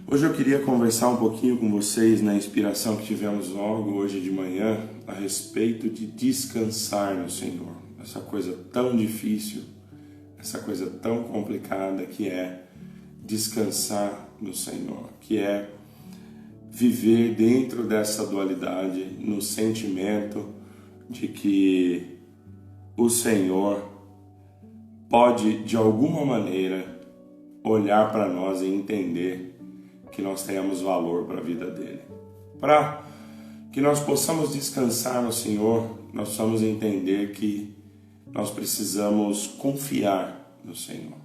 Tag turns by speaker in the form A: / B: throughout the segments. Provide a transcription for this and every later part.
A: Hoje eu queria conversar um pouquinho com vocês na inspiração que tivemos logo hoje de manhã a respeito de descansar no Senhor. Essa coisa tão difícil, essa coisa tão complicada que é descansar no Senhor, que é viver dentro dessa dualidade, no sentimento de que o Senhor pode de alguma maneira olhar para nós e entender que nós tenhamos valor para a vida dele. Para que nós possamos descansar no Senhor, nós precisamos entender que nós precisamos confiar no Senhor.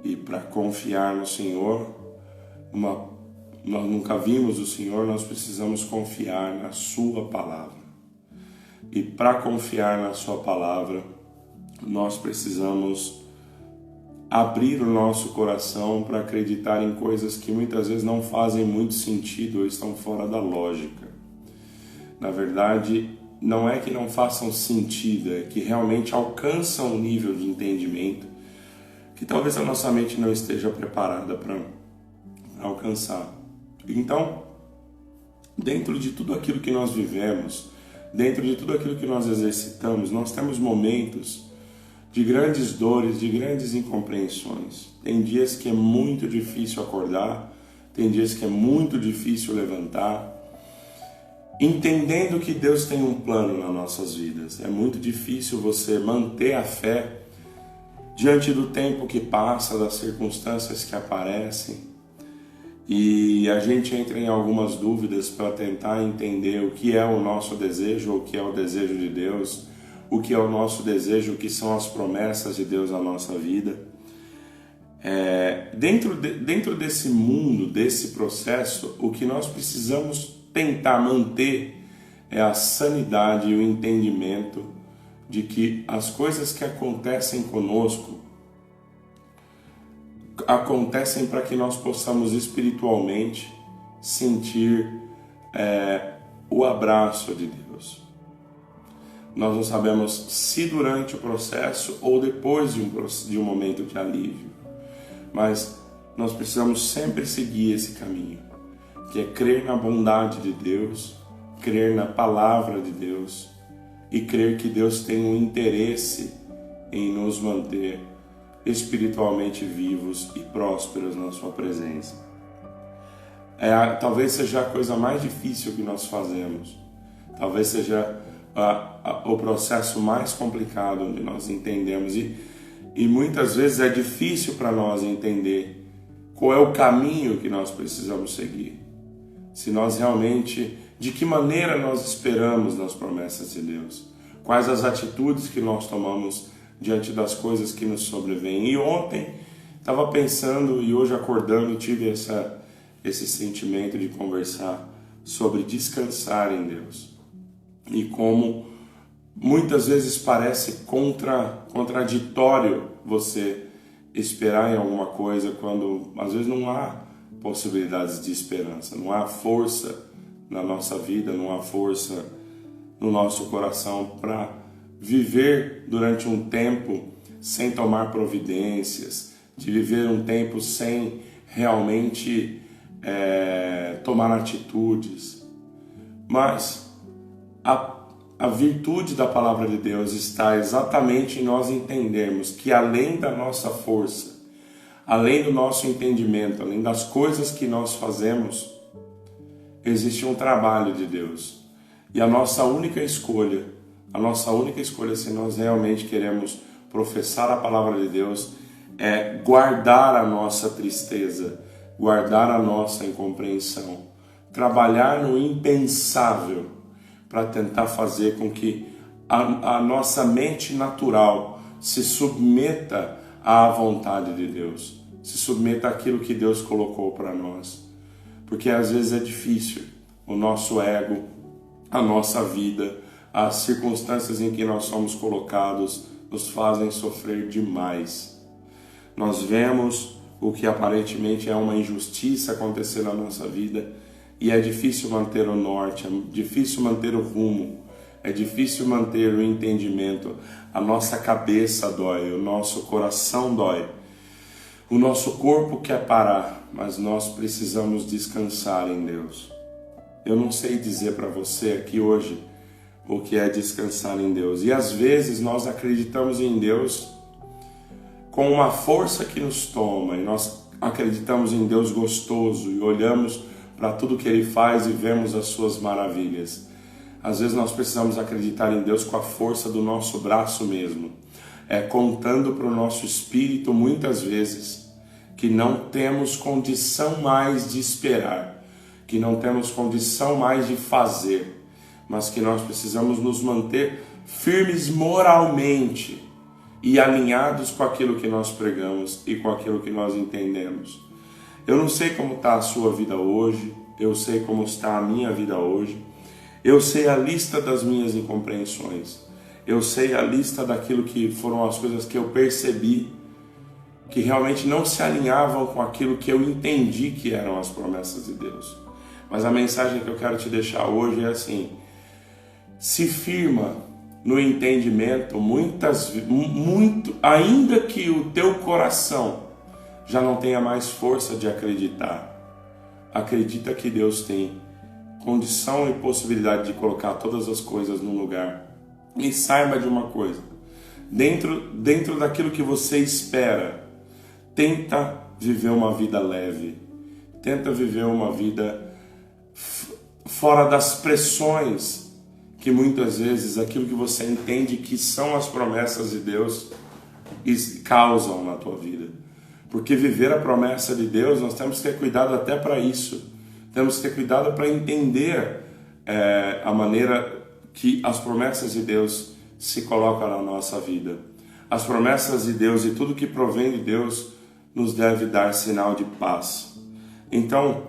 A: E para confiar no Senhor, nós nunca vimos o Senhor, nós precisamos confiar na Sua palavra. E para confiar na Sua palavra, nós precisamos abrir o nosso coração para acreditar em coisas que muitas vezes não fazem muito sentido ou estão fora da lógica. Na verdade, não é que não façam sentido, é que realmente alcançam um nível de entendimento que talvez a nossa mente não esteja preparada para alcançar. Então, dentro de tudo aquilo que nós vivemos, dentro de tudo aquilo que nós exercitamos, nós temos momentos de grandes dores, de grandes incompreensões. Tem dias que é muito difícil acordar, tem dias que é muito difícil levantar, entendendo que Deus tem um plano nas nossas vidas. É muito difícil você manter a fé diante do tempo que passa, das circunstâncias que aparecem, e a gente entra em algumas dúvidas para tentar entender o que é o nosso desejo, o que é o desejo de Deus, o que é o nosso desejo, o que são as promessas de Deus na nossa vida. Dentro desse mundo, desse processo, o que nós precisamos tentar manter é a sanidade e o entendimento de que as coisas que acontecem conosco acontecem para que nós possamos espiritualmente sentir o abraço de Deus. Nós não sabemos se durante o processo ou depois de um momento de alívio, mas nós precisamos sempre seguir esse caminho, que é crer na bondade de Deus, crer na palavra de Deus e crer que Deus tem um interesse em nos manter espiritualmente vivos e prósperos na sua presença. Talvez seja a coisa mais difícil que nós fazemos, talvez seja o processo mais complicado, onde nós entendemos e muitas vezes é difícil para nós entender qual é o caminho que nós precisamos seguir, se nós realmente, de que maneira nós esperamos nas promessas de Deus, quais as atitudes que nós tomamos diante das coisas que nos sobrevêm. E ontem estava pensando e hoje acordando tive esse sentimento de conversar sobre descansar em Deus. E como muitas vezes parece contraditório você esperar em alguma coisa quando às vezes não há possibilidades de esperança, não há força na nossa vida, não há força no nosso coração para viver durante um tempo sem tomar providências, de viver um tempo sem realmente tomar atitudes. Mas a virtude da palavra de Deus está exatamente em nós entendermos que além da nossa força, além do nosso entendimento, além das coisas que nós fazemos, existe um trabalho de Deus. E a nossa única escolha se nós realmente queremos professar a palavra de Deus é guardar a nossa tristeza, guardar a nossa incompreensão, trabalhar no impensável, para tentar fazer com que a nossa mente natural se submeta à vontade de Deus, se submeta àquilo que Deus colocou para nós. Porque às vezes é difícil, o nosso ego, a nossa vida, as circunstâncias em que nós somos colocados nos fazem sofrer demais. Nós vemos o que aparentemente é uma injustiça acontecer na nossa vida, e é difícil manter o norte, é difícil manter o rumo, é difícil manter o entendimento. A nossa cabeça dói, o nosso coração dói, o nosso corpo quer parar, mas nós precisamos descansar em Deus. Eu não sei dizer para você aqui hoje o que é descansar em Deus. E às vezes nós acreditamos em Deus com uma força que nos toma, e nós acreditamos em Deus gostoso e olhamos para tudo que Ele faz e vemos as suas maravilhas. Às vezes nós precisamos acreditar em Deus com a força do nosso braço mesmo, contando para o nosso espírito muitas vezes que não temos condição mais de esperar, que não temos condição mais de fazer, mas que nós precisamos nos manter firmes moralmente e alinhados com aquilo que nós pregamos e com aquilo que nós entendemos. Eu não sei como está a sua vida hoje, eu sei como está a minha vida hoje, eu sei a lista das minhas incompreensões, eu sei a lista daquilo que foram as coisas que eu percebi que realmente não se alinhavam com aquilo que eu entendi que eram as promessas de Deus. Mas a mensagem que eu quero te deixar hoje é assim: se firma no entendimento, ainda que o teu coração já não tenha mais força de acreditar, acredita que Deus tem condição e possibilidade de colocar todas as coisas no lugar. E saiba de uma coisa: dentro daquilo que você espera, tenta viver uma vida leve, tenta viver uma vida fora das pressões que muitas vezes aquilo que você entende que são as promessas de Deus causam na tua vida. Porque viver a promessa de Deus, nós temos que ter cuidado até para isso. Temos que ter cuidado para entender a maneira que as promessas de Deus se colocam na nossa vida. As promessas de Deus e tudo que provém de Deus nos deve dar sinal de paz. Então,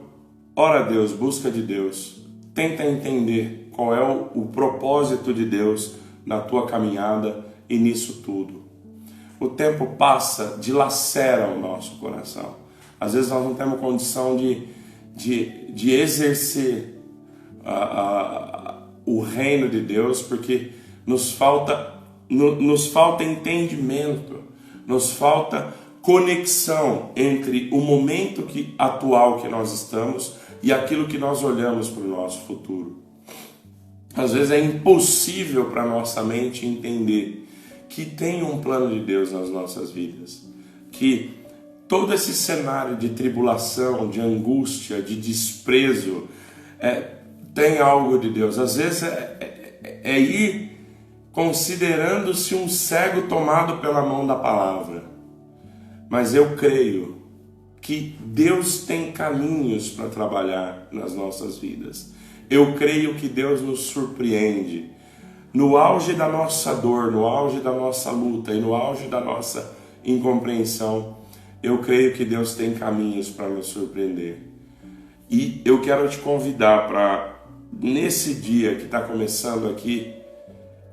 A: ora a Deus, busca de Deus, tenta entender qual é o propósito de Deus na tua caminhada e nisso tudo. O tempo passa, dilacera o nosso coração. Às vezes nós não temos condição de exercer o reino de Deus porque nos falta entendimento, nos falta conexão entre o momento atual que nós estamos e aquilo que nós olhamos para o nosso futuro. Às vezes é impossível para a nossa mente entender que tem um plano de Deus nas nossas vidas, que todo esse cenário de tribulação, de angústia, de desprezo, tem algo de Deus. Às vezes é ir considerando-se um cego tomado pela mão da palavra. Mas eu creio que Deus tem caminhos para trabalhar nas nossas vidas. Eu creio que Deus nos surpreende. No auge da nossa dor, no auge da nossa luta e no auge da nossa incompreensão, eu creio que Deus tem caminhos para nos surpreender. E eu quero te convidar para, nesse dia que está começando aqui,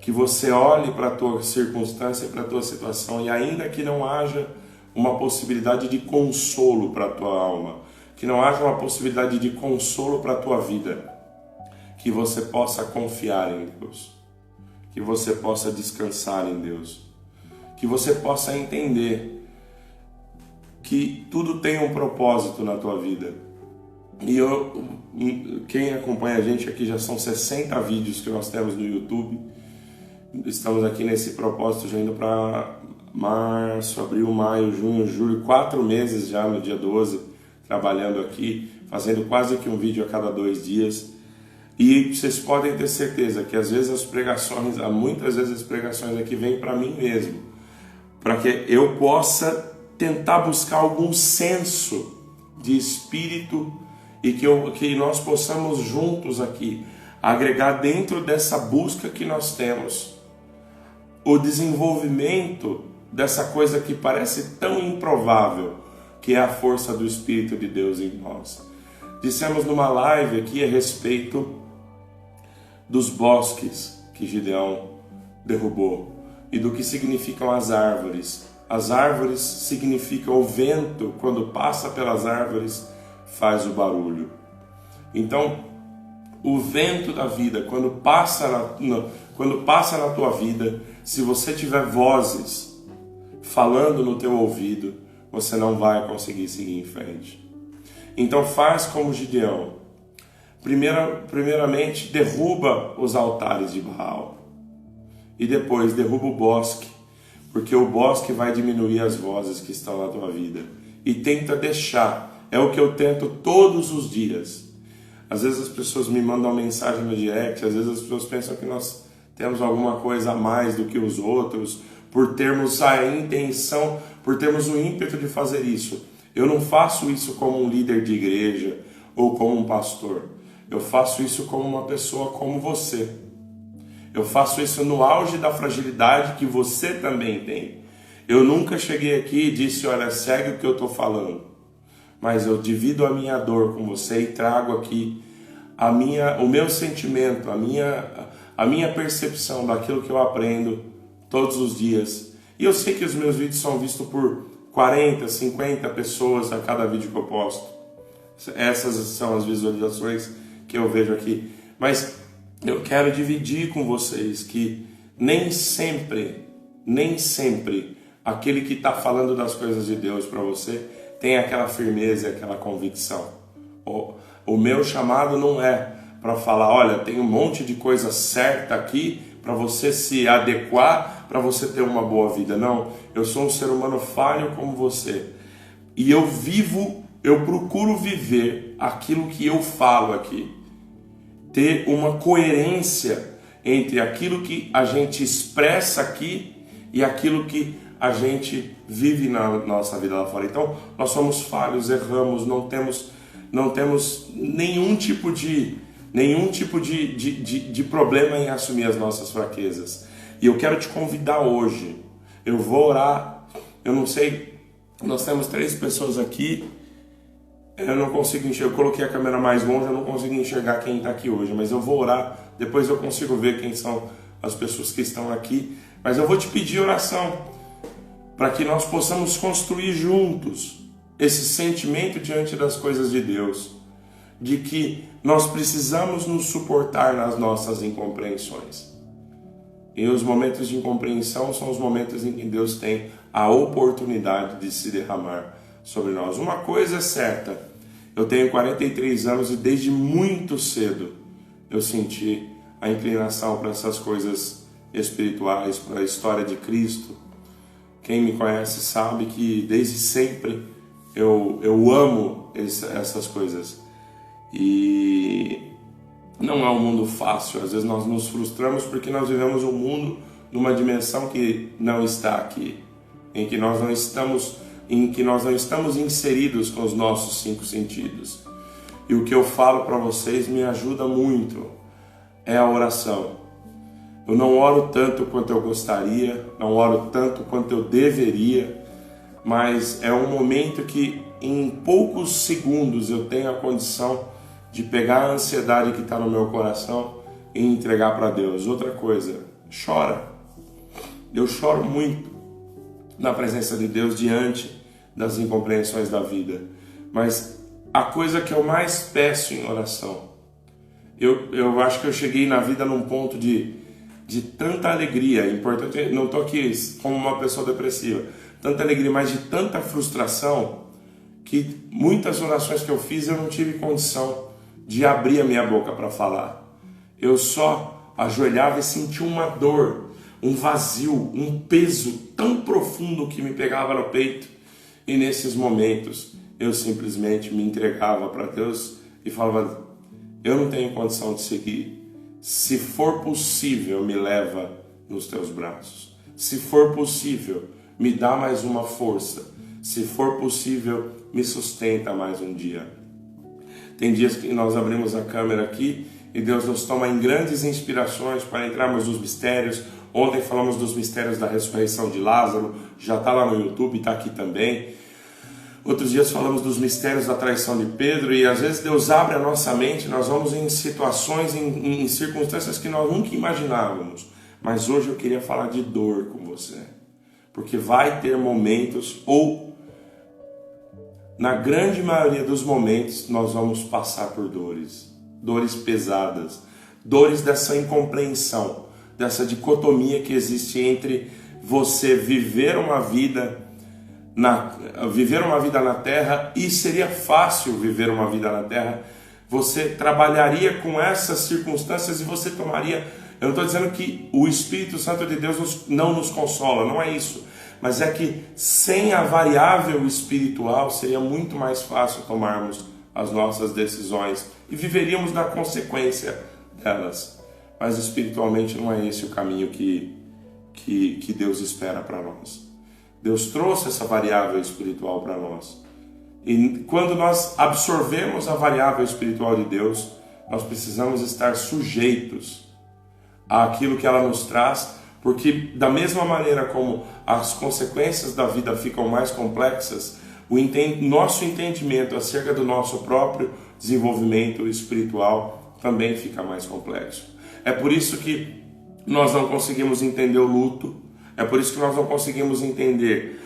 A: que você olhe para a tua circunstância, para a tua situação, e ainda que não haja uma possibilidade de consolo para a tua alma, que não haja uma possibilidade de consolo para a tua vida, que você possa confiar em Deus, que você possa descansar em Deus, que você possa entender que tudo tem um propósito na tua vida. E quem acompanha a gente aqui, já são 60 vídeos que nós temos no YouTube. Estamos aqui nesse propósito já indo para março, abril, maio, junho, julho, 4 meses já no dia 12, trabalhando aqui, fazendo quase que um vídeo a cada 2 dias. E vocês podem ter certeza que às vezes muitas vezes as pregações aqui vêm para mim mesmo, para que eu possa tentar buscar algum senso de espírito e que nós possamos juntos aqui agregar dentro dessa busca que nós temos o desenvolvimento dessa coisa que parece tão improvável, que é a força do Espírito de Deus em nós. Dissemos numa live aqui a respeito dos bosques que Gideão derrubou e do que significam as árvores. As árvores significam o vento, quando passa pelas árvores, faz o barulho. Então, o vento da vida, quando passa na tua vida, se você tiver vozes falando no teu ouvido, você não vai conseguir seguir em frente. Então faz como Gideão. Primeiramente, derruba os altares de Baal. E depois, derruba o bosque. Porque o bosque vai diminuir as vozes que estão na tua vida. E tenta deixar. É o que eu tento todos os dias. Às vezes as pessoas me mandam mensagem no direct. Às vezes as pessoas pensam que nós temos alguma coisa a mais do que os outros. Por termos a intenção, por termos o ímpeto de fazer isso. Eu não faço isso como um líder de igreja ou como um pastor. Eu faço isso como uma pessoa como você. Eu faço isso no auge da fragilidade que você também tem. Eu nunca cheguei aqui e disse, olha, segue o que eu estou falando. Mas eu divido a minha dor com você e trago aqui o meu sentimento, a minha percepção daquilo que eu aprendo todos os dias. E eu sei que os meus vídeos são vistos por 40, 50 pessoas a cada vídeo que eu posto. Essas são as visualizações que eu vejo aqui. Mas eu quero dividir com vocês que nem sempre aquele que está falando das coisas de Deus para você tem aquela firmeza e aquela convicção. O meu chamado não é para falar, olha, tem um monte de coisa certa aqui para você se adequar, para você ter uma boa vida. Não, eu sou um ser humano falho como você. E eu procuro viver aquilo que eu falo aqui. Ter uma coerência entre aquilo que a gente expressa aqui e aquilo que a gente vive na nossa vida lá fora. Então, nós somos falhos, erramos, não temos nenhum tipo de problema em assumir as nossas fraquezas. E eu quero te convidar hoje. Eu vou orar. Eu não sei, nós temos 3 pessoas aqui. Eu não consigo enxergar, eu coloquei a câmera mais longe, eu não consigo enxergar quem está aqui hoje, mas eu vou orar, depois eu consigo ver quem são as pessoas que estão aqui. Mas eu vou te pedir oração, para que nós possamos construir juntos esse sentimento diante das coisas de Deus, de que nós precisamos nos suportar nas nossas incompreensões. E os momentos de incompreensão são os momentos em que Deus tem a oportunidade de se derramar sobre nós. Uma coisa é certa, eu tenho 43 anos e desde muito cedo eu senti a inclinação para essas coisas espirituais, para a história de Cristo. Quem me conhece sabe que desde sempre eu amo essas coisas. E não é um mundo fácil, às vezes nós nos frustramos porque nós vivemos um mundo numa dimensão que não está aqui, em que nós não estamos inseridos com os nossos 5 sentidos. E o que eu falo para vocês me ajuda muito, é a oração. Eu não oro tanto quanto eu gostaria, não oro tanto quanto eu deveria, mas é um momento que em poucos segundos eu tenho a condição de pegar a ansiedade que está no meu coração e entregar para Deus. Outra coisa, chora. Eu choro muito na presença de Deus diante das incompreensões da vida. Mas a coisa que eu mais peço em oração, eu acho que eu cheguei na vida num ponto de tanta alegria, importante, não estou aqui como uma pessoa depressiva, tanta alegria, mas de tanta frustração, que muitas orações que eu fiz eu não tive condição de abrir a minha boca para falar. Eu só ajoelhava e sentia uma dor, um vazio, um peso tão profundo que me pegava no peito. E nesses momentos eu simplesmente me entregava para Deus e falava, eu não tenho condição de seguir. Se for possível, me leva nos teus braços. Se for possível, me dá mais uma força. Se for possível, me sustenta mais um dia. Tem dias que nós abrimos a câmera aqui e Deus nos toma em grandes inspirações para entrarmos nos mistérios. Ontem falamos dos mistérios da ressurreição de Lázaro, já está lá no YouTube, está aqui também. Outros dias falamos dos mistérios da traição de Pedro, e às vezes Deus abre a nossa mente, nós vamos em situações, em circunstâncias que nós nunca imaginávamos. Mas hoje eu queria falar de dor com você, porque vai ter momentos, ou na grande maioria dos momentos, nós vamos passar por dores pesadas, dores dessa incompreensão, dessa dicotomia que existe entre você viver uma vida viver uma vida na terra, e seria fácil viver uma vida na terra. Você trabalharia com essas circunstâncias e você tomaria... Eu não estou dizendo que o Espírito Santo de Deus não nos consola, não é isso. Mas é que sem a variável espiritual seria muito mais fácil tomarmos as nossas decisões e viveríamos na consequência delas. Mas espiritualmente não é esse o caminho que Deus espera para nós. Deus trouxe essa variável espiritual para nós. E quando nós absorvemos a variável espiritual de Deus, nós precisamos estar sujeitos àquilo que ela nos traz, porque da mesma maneira como as consequências da vida ficam mais complexas, nosso entendimento acerca do nosso próprio desenvolvimento espiritual também fica mais complexo. É por isso que nós não conseguimos entender o luto, é por isso que nós não conseguimos entender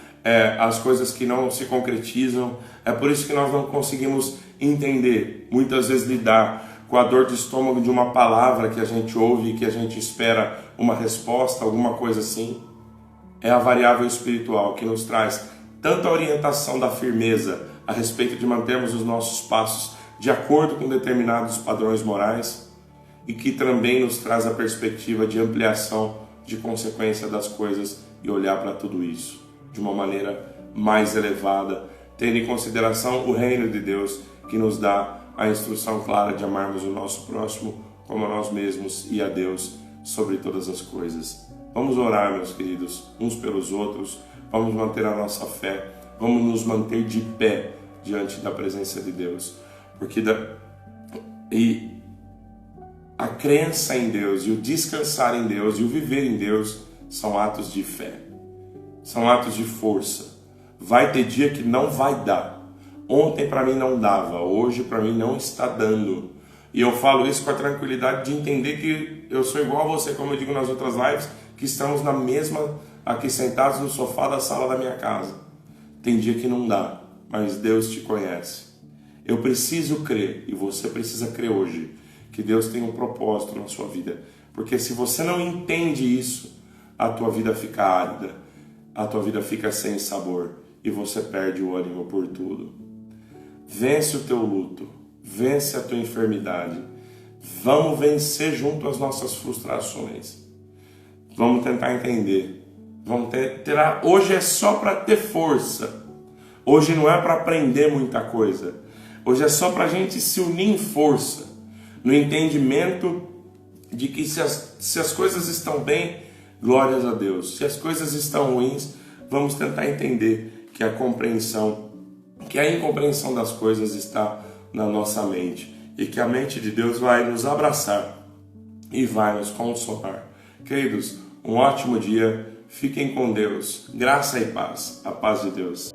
A: as coisas que não se concretizam, é por isso que nós não conseguimos entender, muitas vezes lidar com a dor de estômago de uma palavra que a gente ouve e que a gente espera uma resposta, alguma coisa assim. É a variável espiritual que nos traz tanto a orientação da firmeza a respeito de mantermos os nossos passos de acordo com determinados padrões morais, e que também nos traz a perspectiva de ampliação de consequência das coisas e olhar para tudo isso de uma maneira mais elevada, tendo em consideração o reino de Deus, que nos dá a instrução clara de amarmos o nosso próximo como a nós mesmos e a Deus sobre todas as coisas. Vamos orar, meus queridos, uns pelos outros, vamos manter a nossa fé, vamos nos manter de pé diante da presença de Deus, porque a crença em Deus e o descansar em Deus e o viver em Deus são atos de fé, são atos de força. Vai ter dia que não vai dar. Ontem para mim não dava, hoje para mim não está dando. E eu falo isso com a tranquilidade de entender que eu sou igual a você, como eu digo nas outras lives, que estamos na mesma, aqui sentados no sofá da sala da minha casa. Tem dia que não dá, mas Deus te conhece. Eu preciso crer, e você precisa crer hoje, que Deus tem um propósito na sua vida. Porque se você não entende isso, a tua vida fica árida, a tua vida fica sem sabor, e você perde o ânimo por tudo. Vence o teu luto, vence a tua enfermidade. Vamos vencer junto às nossas frustrações. Vamos tentar entender. Hoje é só para ter força. Hoje não é para aprender muita coisa. Hoje é só para a gente se unir em força, no entendimento de que se as coisas estão bem, glórias a Deus. Se as coisas estão ruins, vamos tentar entender que a incompreensão das coisas está na nossa mente, e que a mente de Deus vai nos abraçar e vai nos consolar. Queridos, um ótimo dia, fiquem com Deus, graça e paz, a paz de Deus.